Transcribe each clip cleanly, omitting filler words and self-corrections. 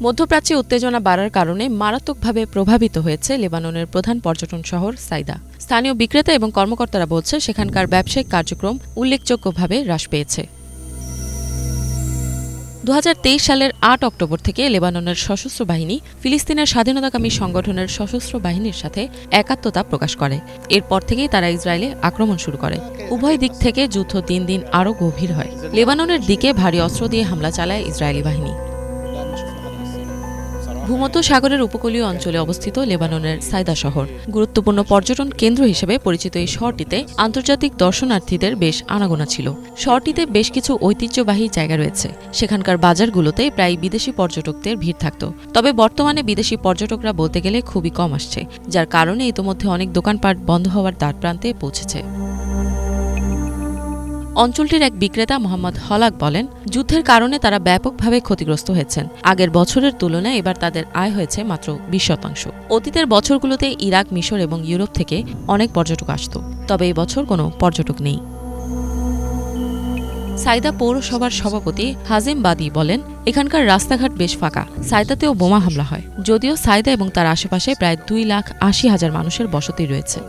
মধ্যপ্রাচ্যে উত্তেজনা বাড়ার কারণে মারাত্মকভাবে প্রভাবিত হয়েছে লেবাননের প্রধান পর্যটন শহর সাইদা। স্থানীয় বিক্রেতা এবং কর্মকর্তারা বলছে সেখানকার ব্যবসায়িক কার্যক্রম উল্লেখযোগ্যভাবে হ্রাস পেয়েছে। 2023 সালের 8 অক্টোবর থেকে লেবাননের সশস্ত্র বাহিনী ফিলিস্তিনের স্বাধীনতাকামী সংগঠনের সশস্ত্র বাহিনীর সাথে একাত্মতা প্রকাশ করে। এরপর থেকেই তারা ইসরায়েলে আক্রমণ শুরু করে। উভয় দিক থেকে যুদ্ধ দিন দিন আরও গভীর হয়। লেবাননের দিকে ভারী অস্ত্র দিয়ে হামলা চালায় ইসরায়েলি বাহিনী। ভূমধ্য সাগরের উপকূলীয় অঞ্চলে অবস্থিত লেবাননের সাইদা শহর গুরুত্বপূর্ণ পর্যটন কেন্দ্র হিসেবে পরিচিত এই শহরটিতে আন্তর্জাতিক দর্শনার্থীদের বেশ আনাগোনা ছিল। শহরটিতে বেশ কিছু ঐতিহ্যবাহী জায়গা রয়েছে। সেখানকার বাজারগুলোতে প্রায় বিদেশি পর্যটকদের ভিড় থাকত। তবে বর্তমানে বিদেশি পর্যটকরা বলতে গেলে খুবই কম আসছে, যার কারণে ইতোমধ্যে অনেক দোকানপাট বন্ধ হওয়ার দ্বারপ্রান্তে পৌঁছেছে। অঞ্চলটির এক বিক্রেতা মোহাম্মদ হলাক বলেন, যুদ্ধের কারণে তারা ব্যাপকভাবে ক্ষতিগ্রস্ত হয়েছেন। আগের বছরের তুলনায় এবার তাদের আয় হয়েছে মাত্র 20%। অতীতের বছরগুলোতে ইরাক, মিশর এবং ইউরোপ থেকে অনেক পর্যটক আসত, তবে এই বছর কোনো পর্যটক নেই। সাইদা পৌরসভার সভাপতি হাজিম বাদি বলেন, এখানকার রাস্তাঘাট বেশ ফাঁকা। সাইদাতেও বোমা হামলা হয়, যদিও সাইদা এবং তার আশেপাশে প্রায় 2,80,000 মানুষের বসতি রয়েছে।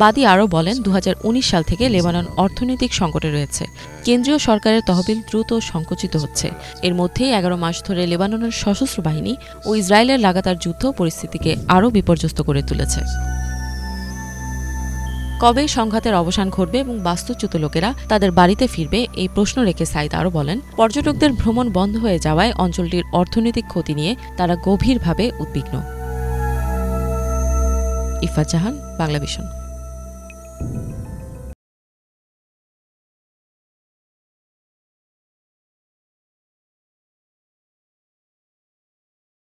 বাদি আরও বলেন, 2019 সাল থেকে লেবানন অর্থনৈতিক সংকটে রয়েছে। কেন্দ্রীয় সরকারের তহবিল দ্রুত সংকুচিত হচ্ছে। এর মধ্যেই 11 মাস ধরে লেবাননের সশস্ত্র বাহিনী ও ইসরায়েলের লাগাতার যুদ্ধ পরিস্থিতিকে আরও বিপর্যস্ত করে তুলেছে। কবে সংঘাতের অবসান ঘটবে এবং বাস্তুচ্যুত লোকেরা তাদের বাড়িতে ফিরবে, এই প্রশ্ন রেখে সাইদ আরও বলেন, পর্যটকদের ভ্রমণ বন্ধ হয়ে যাওয়ায় অঞ্চলটির অর্থনৈতিক ক্ষতি নিয়ে তারা গভীরভাবে উদ্বিগ্ন। ইফাত জাহান, বাংলাভিশন।